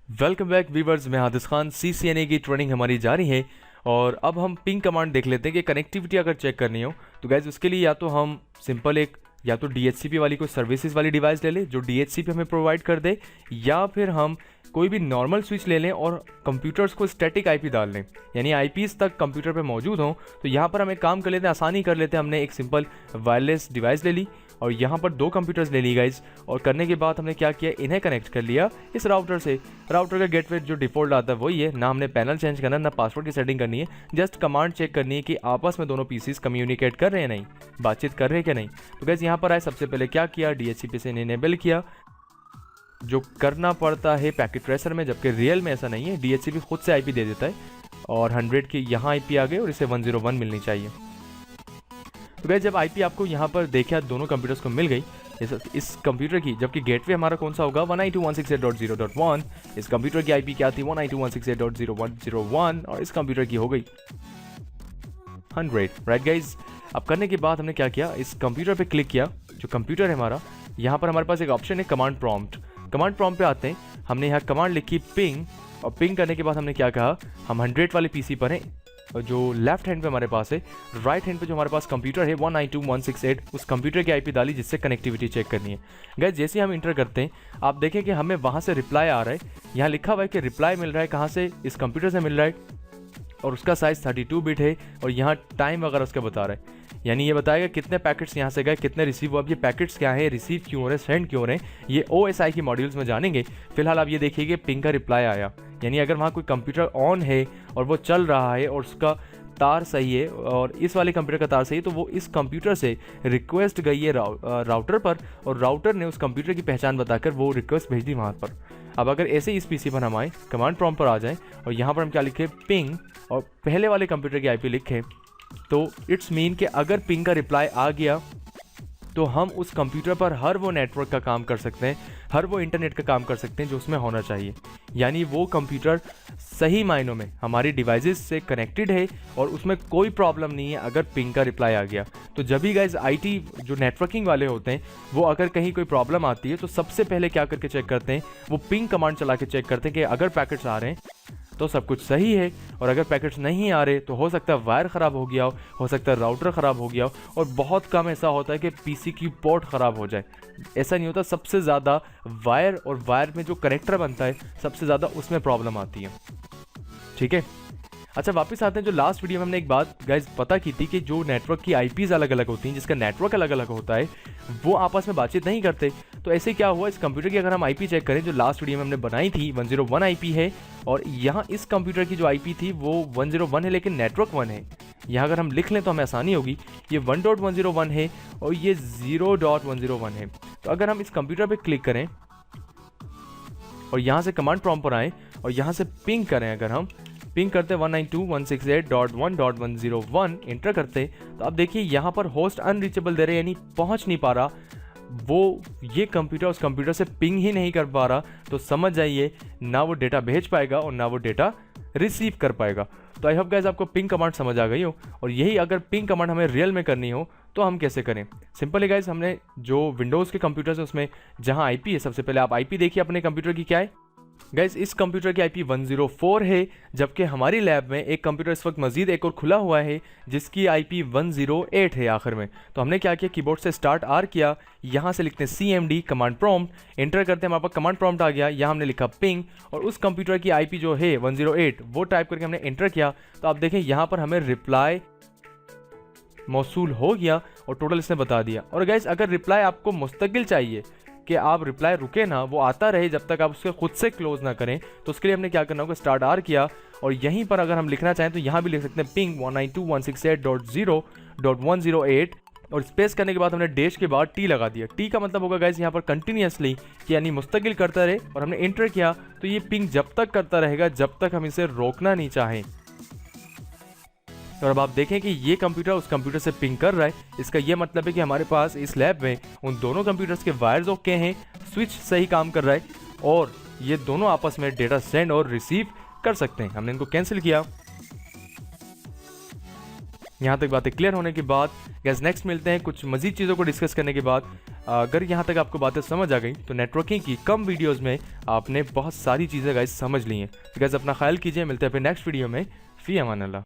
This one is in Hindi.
वेलकम बैक वीवर्स, मैं हादिस खान। CCNA की ट्रेनिंग हमारी जारी है और अब हम पिंग कमांड देख लेते हैं कि कनेक्टिविटी अगर चेक करनी हो तो गैस उसके लिए या तो हम सिंपल एक या तो DHCP वाली कोई सर्विसेज वाली डिवाइस ले लें जो DHCP हमें प्रोवाइड कर दे, या फिर हम कोई भी नॉर्मल स्विच ले लें और कंप्यूटर्स को स्टैटिक IP डाल लें, यानी IPs तक कंप्यूटर पे मौजूद हों। तो यहाँ पर हम एक काम कर लेते हैं, आसानी कर लेते हैं। हमने एक सिंपल वायरलेस डिवाइस ले ली और यहाँ पर दो कंप्यूटर्स ले ली गाइज, और करने के बाद हमने क्या किया, इन्हें कनेक्ट कर लिया इस राउटर से। राउटर का गेटवे जो डिफ़ॉल्ट आता है वही है, ना हमने पैनल चेंज करना ना पासवर्ड की सेटिंग करनी है, जस्ट कमांड चेक करनी है कि आपस में दोनों पीसीस कम्युनिकेट कर रहे हैं नहीं, बातचीत कर रहे हैं क्या नहीं। तो गाइज यहाँ पर आए, सबसे पहले क्या किया, DHCP से इनेबल किया, जो करना पड़ता है पैकेट ट्रेसर में, जबकि रियल में ऐसा नहीं है। DHCP खुद से IP दे देता है और 100 की यहाँ IP आ गई और इसे 101 मिलनी चाहिए। तो गाइस जब IP आपको यहाँ पर देखा दोनों कंप्यूटर्स को मिल गई इस कंप्यूटर की, जबकि गेटवे हमारा कौन सा होगा 192.168.0.1, इस कंप्यूटर की IP क्या थी 192.168.0.101 और इस कंप्यूटर की हो गई 100। राइट गाइज, अब करने के बाद हमने क्या किया, इस कंप्यूटर पे क्लिक किया, जो कंप्यूटर है हमारा, यहाँ पर हमारे पास एक ऑप्शन है कमांड प्रॉम्प्ट। कमांड प्रॉम्प्ट पे आते हैं, हमने यहाँ कमांड लिखी पिंग, और पिंग करने के बाद हमने क्या कहा, हम 100 वाले PC पर हैं और जो लेफ्ट हैंड पे हमारे पास है, राइट हैंड पे जो हमारे पास कंप्यूटर है 192.168, उस कंप्यूटर की IP डाली जिससे कनेक्टिविटी चेक करनी है। गाइस जैसे हम इंटर करते हैं आप देखें कि हमें वहाँ से रिप्लाई आ रहा है, यहाँ लिखा हुआ है कि रिप्लाई मिल रहा है कहाँ से, इस कंप्यूटर से मिल रहा है, और उसका साइज़ 32 बिट है, और यहाँ टाइम वगैरह उसका बता रहा है, यानी ये बताएगा कितने पैकेट्स यहाँ से गए, कितने रिसीव हुआ। अब ये पैकेट्स क्या है, रिसीव क्यों हो रहे हैं, सेंड क्यों हो रहे हैं, ये OSI की मॉड्यूल्स में जानेंगे। फिलहाल आप ये देखिए कि पिंग का रिप्लाई आया, यानी अगर वहाँ कोई कंप्यूटर ऑन है और वो चल रहा है और उसका तार सही है और इस वाले कंप्यूटर का तार सही है, तो वो इस कंप्यूटर से रिक्वेस्ट गई है राउटर पर, और राउटर ने उस कंप्यूटर की पहचान बताकर वो रिक्वेस्ट भेज दी वहाँ पर। अब अगर ऐसे इस PC पर हम आए, कमांड प्रॉम्प्ट पर आ जाएं और यहाँ पर हम क्या लिखें, पिंग, और पहले वाले कंप्यूटर की IP लिखें, तो इट्स मीन कि अगर पिंग का रिप्लाई आ गया तो हम उस कंप्यूटर पर हर वो नेटवर्क का काम कर सकते हैं, हर वो इंटरनेट का काम कर सकते हैं जो उसमें होना चाहिए, यानी वो कंप्यूटर सही मायनों में हमारी डिवाइसेस से कनेक्टेड है और उसमें कोई प्रॉब्लम नहीं है अगर पिंग का रिप्लाई आ गया। तो जब भी गाइज IT जो नेटवर्किंग वाले होते हैं वो अगर कहीं कोई प्रॉब्लम आती है तो सबसे पहले क्या करके चेक करते हैं, वो पिंग कमांड चला के चेक करते हैं कि अगर पैकेट्स आ रहे हैं तो सब कुछ सही है, और अगर पैकेट्स नहीं आ रहे तो हो सकता है वायर ख़राब हो गया हो सकता है राउटर ख़राब हो गया हो, और बहुत कम ऐसा होता है कि PC की पोर्ट ख़राब हो जाए। ऐसा नहीं होता, सबसे ज़्यादा वायर और वायर में जो कनेक्टर बनता है सबसे ज़्यादा उसमें प्रॉब्लम आती है। ठीक है, अच्छा वापस आते हैं, जो लास्ट वीडियो में हमने एक बात गाइज पता की थी कि जो नेटवर्क की IPs अलग अलग होती हैं, जिसका नेटवर्क अलग अलग होता है, वो आपस में बातचीत नहीं करते। तो ऐसे क्या हुआ, इस कंप्यूटर की अगर हम IP चेक करें, जो लास्ट वीडियो में हमने बनाई थी 101 IP है, और यहाँ इस कंप्यूटर की जो IP थी वो 101 है लेकिन नेटवर्क 1 है। यहाँ अगर हम लिख लें तो हमें आसानी होगी, ये 1.101 है और ये 0.101 है। तो अगर हम इस कंप्यूटर पर क्लिक करें और यहाँ से कमांड प्रॉम्प्ट पर आएँ और यहाँ से पिंग करें, अगर हम पिंग करते 192.168.1.101 इंटर करते, तो आप देखिए यहाँ पर होस्ट अनरीचेबल दे रहे, यानी पहुँच नहीं पा रहा, वो ये कंप्यूटर उस कंप्यूटर से पिंग ही नहीं कर पा रहा। तो समझ जाइए ना वो डेटा भेज पाएगा और ना वो डेटा रिसीव कर पाएगा। तो आई होप गाइस आपको पिंग कमांड समझ आ गई हो, और यही अगर पिंग कमांड हमें रियल में करनी हो तो हम कैसे करें। सिंपल है गाइस, हमने जो विंडोज़ के कंप्यूटर्स है उसमें जहाँ IP है, सबसे पहले आप IP देखिए अपने कंप्यूटर की क्या है। गाइस इस कंप्यूटर की IP 104 है, जबकि हमारी लैब में एक कंप्यूटर इस वक्त मजीद एक और खुला हुआ है जिसकी IP 108 है आखिर में। तो हमने क्या किया, कीबोर्ड से स्टार्ट R किया, यहाँ से लिखते हैं CMD कमांड प्रॉम्प्ट, एंटर करते हैं, हमारे पास कमांड प्रॉम्प्ट आ गया, यहाँ हमने लिखा पिंग, और उस कंप्यूटर की IP जो है 108 वो टाइप करके हमने एंटर किया। तो आप देखें यहाँ पर हमें रिप्लाई मौसूल हो गया और टोटल इसने बता दिया। और गाइस अगर रिप्लाई आपको मुस्तकिल चाहिए कि आप रिप्लाई रुके ना, वो आता रहे जब तक आप उसके खुद से क्लोज ना करें, तो उसके लिए हमने क्या करना होगा, स्टार्ट R किया, और यहीं पर अगर हम लिखना चाहें तो यहाँ भी लिख सकते हैं पिंग 192.168.0.108, और स्पेस करने के बाद हमने डैश के बाद T लगा दिया। T का मतलब होगा गाइस यहाँ पर कंटिन्यूसली, यानी मुस्तकिल करता रहे, और हमने एंटर किया तो ये पिंग जब तक करता रहेगा जब तक हम इसे रोकना नहीं चाहें। और अब आप देखें कि ये कंप्यूटर उस कंप्यूटर से पिंग कर रहा है, इसका ये मतलब है कि हमारे पास इस लैब में उन दोनों कंप्यूटर्स के वायर्स ओके हैं, स्विच सही काम कर रहा है, और ये दोनों आपस में डेटा सेंड और रिसीव कर सकते हैं। हमने इनको कैंसिल किया। यहाँ तक बातें क्लियर होने के बाद गैस नेक्स्ट मिलते हैं कुछ मजीद चीज़ों को डिस्कस करने के बाद। अगर यहाँ तक आपको बातें समझ आ गई तो नेटवर्किंग की कम वीडियोज़ में आपने बहुत सारी चीज़ें गाइस समझ ली हैं। तो गाइस अपना ख्याल कीजिए, मिलते हैं फिर नेक्स्ट वीडियो में। फ़ी अमान अल्लाह।